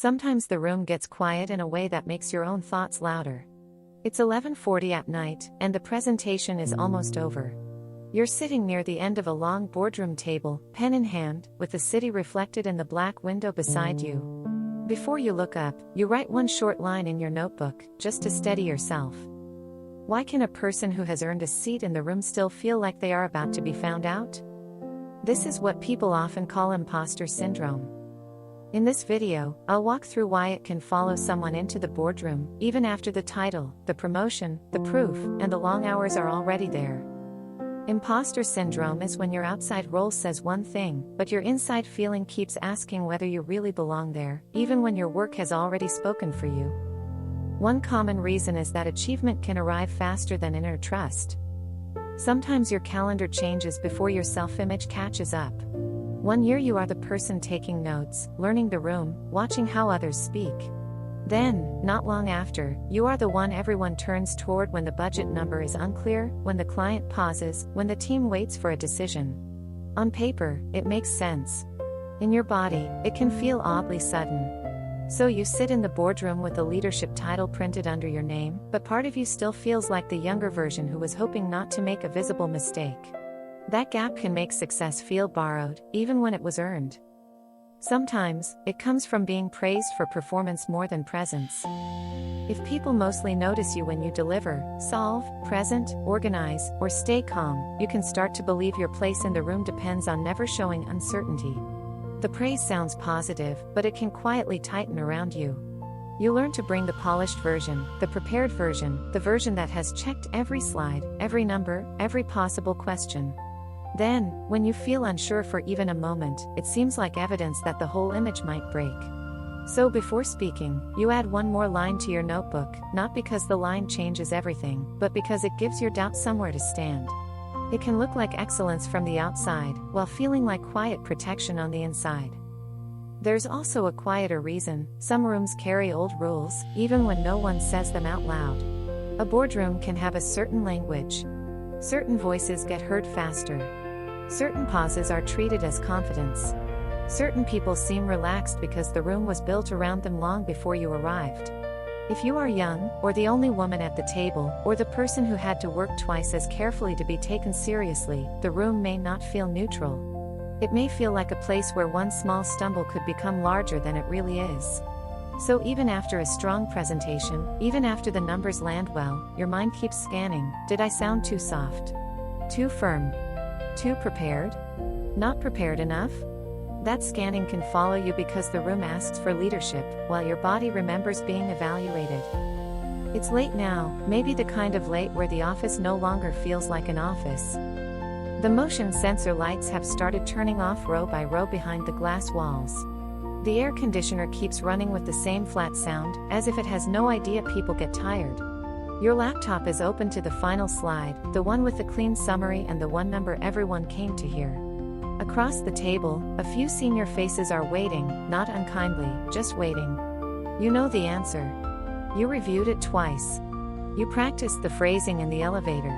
Sometimes the room gets quiet in a way that makes your own thoughts louder. It's 11:40 at night, and the presentation is almost over. You're sitting near the end of a long boardroom table, pen in hand, with the city reflected in the black window beside you. Before you look up, you write one short line in your notebook, just to steady yourself. Why can a person who has earned a seat in the room still feel like they are about to be found out? This is what people often call imposter syndrome. In this video, I'll walk through why it can follow someone into the boardroom, even after the title, the promotion, the proof, and the long hours are already there. Imposter syndrome is when your outside role says one thing, but your inside feeling keeps asking whether you really belong there, even when your work has already spoken for you. One common reason is that achievement can arrive faster than inner trust. Sometimes your calendar changes before your self-image catches up. One year you are the person taking notes, learning the room, watching how others speak. Then, not long after, you are the one everyone turns toward when the budget number is unclear, when the client pauses, when the team waits for a decision. On paper, it makes sense. In your body, it can feel oddly sudden. So you sit in the boardroom with the leadership title printed under your name, but part of you still feels like the younger version who was hoping not to make a visible mistake. That gap can make success feel borrowed, even when it was earned. Sometimes, it comes from being praised for performance more than presence. If people mostly notice you when you deliver, solve, present, organize, or stay calm, you can start to believe your place in the room depends on never showing uncertainty. The praise sounds positive, but it can quietly tighten around you. You learn to bring the polished version, the prepared version, the version that has checked every slide, every number, every possible question. Then, when you feel unsure for even a moment, it seems like evidence that the whole image might break. So before speaking, you add one more line to your notebook, not because the line changes everything, but because it gives your doubt somewhere to stand. It can look like excellence from the outside, while feeling like quiet protection on the inside. There's also a quieter reason. Some rooms carry old rules, even when no one says them out loud. A boardroom can have a certain language. Certain voices get heard faster. Certain pauses are treated as confidence. Certain people seem relaxed because the room was built around them long before you arrived. If you are young, or the only woman at the table, or the person who had to work twice as carefully to be taken seriously, the room may not feel neutral. It may feel like a place where one small stumble could become larger than it really is. So even after a strong presentation, even after the numbers land well, your mind keeps scanning. Did I sound too soft? Too firm? Too prepared? Not prepared enough? That scanning can follow you because the room asks for leadership, while your body remembers being evaluated. It's late now, maybe the kind of late where the office no longer feels like an office. The motion sensor lights have started turning off row by row behind the glass walls. The air conditioner keeps running with the same flat sound, as if it has no idea people get tired. Your laptop is open to the final slide, the one with the clean summary and the one number everyone came to hear. Across the table, a few senior faces are waiting, not unkindly, just waiting. You know the answer. You reviewed it twice. You practiced the phrasing in the elevator.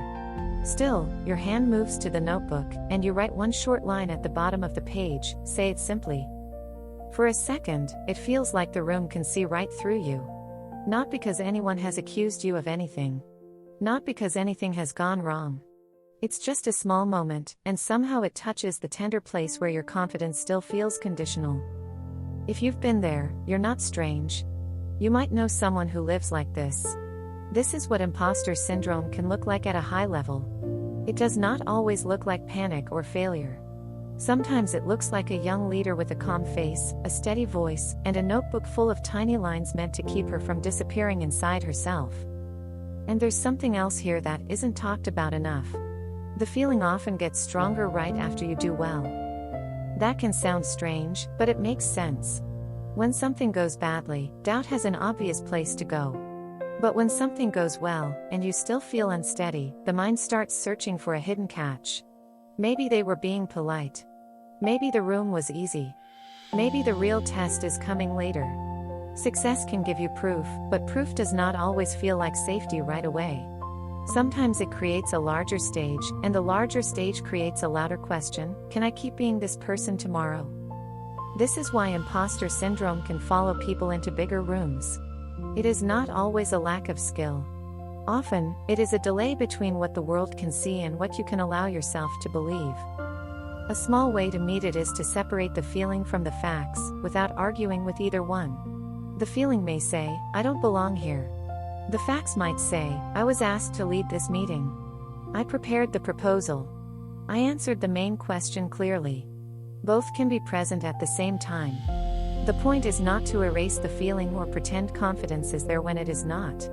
Still, your hand moves to the notebook, and you write one short line at the bottom of the page. Say it simply. For a second, it feels like the room can see right through you. Not because anyone has accused you of anything. Not because anything has gone wrong. It's just a small moment, and somehow it touches the tender place where your confidence still feels conditional. If you've been there, you're not strange. You might know someone who lives like this. This is what imposter syndrome can look like at a high level. It does not always look like panic or failure. Sometimes it looks like a young leader with a calm face, a steady voice, and a notebook full of tiny lines meant to keep her from disappearing inside herself. And there's something else here that isn't talked about enough. The feeling often gets stronger right after you do well. That can sound strange, but it makes sense. When something goes badly, doubt has an obvious place to go. But when something goes well, and you still feel unsteady, the mind starts searching for a hidden catch. Maybe they were being polite. Maybe the room was easy. Maybe the real test is coming later. Success can give you proof, but proof does not always feel like safety right away. Sometimes it creates a larger stage, and the larger stage creates a louder question: can I keep being this person tomorrow? This is why imposter syndrome can follow people into bigger rooms. It is not always a lack of skill. Often, it is a delay between what the world can see and what you can allow yourself to believe. A small way to meet it is to separate the feeling from the facts, without arguing with either one. The feeling may say, "I don't belong here." The facts might say, "I was asked to lead this meeting. I prepared the proposal. I answered the main question clearly." Both can be present at the same time. The point is not to erase the feeling or pretend confidence is there when it is not.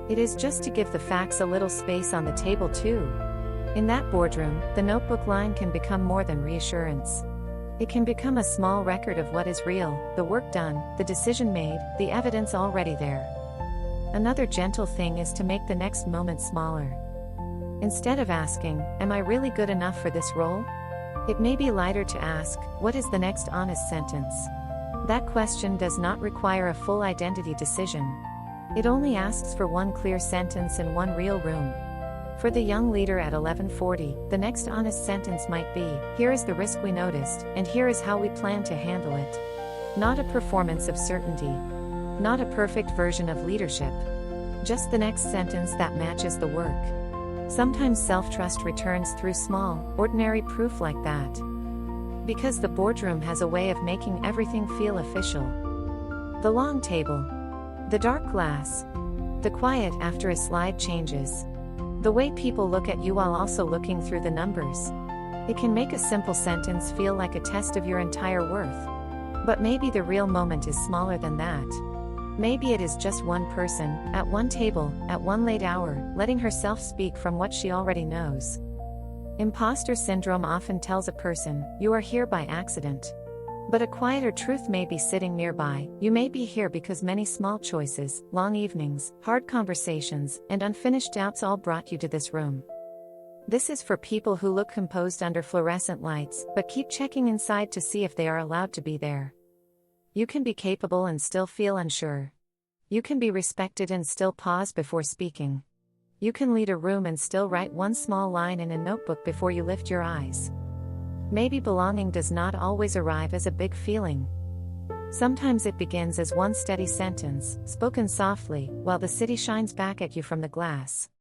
It is just to give the facts a little space on the table too. In that boardroom, the notebook line can become more than reassurance. It can become a small record of what is real, the work done, the decision made, the evidence already there. Another gentle thing is to make the next moment smaller. Instead of asking, "Am I really good enough for this role?" it may be lighter to ask, "What is the next honest sentence?" That question does not require a full identity decision. It only asks for one clear sentence in one real room. For the young leader at 11:40, the next honest sentence might be, "Here is the risk we noticed, and here is how we plan to handle it." Not a performance of certainty. Not a perfect version of leadership. Just the next sentence that matches the work. Sometimes self-trust returns through small, ordinary proof like that. Because the boardroom has a way of making everything feel official. The long table. The dark glass. The quiet after a slide changes. The way people look at you while also looking through the numbers. It can make a simple sentence feel like a test of your entire worth. But maybe the real moment is smaller than that. Maybe it is just one person, at one table, at one late hour, letting herself speak from what she already knows. Imposter syndrome often tells a person, "You are here by accident." But a quieter truth may be sitting nearby. You may be here because many small choices, long evenings, hard conversations, and unfinished doubts all brought you to this room. This is for people who look composed under fluorescent lights, but keep checking inside to see if they are allowed to be there. You can be capable and still feel unsure. You can be respected and still pause before speaking. You can lead a room and still write one small line in a notebook before you lift your eyes. Maybe belonging does not always arrive as a big feeling. Sometimes it begins as one steady sentence, spoken softly, while the city shines back at you from the glass.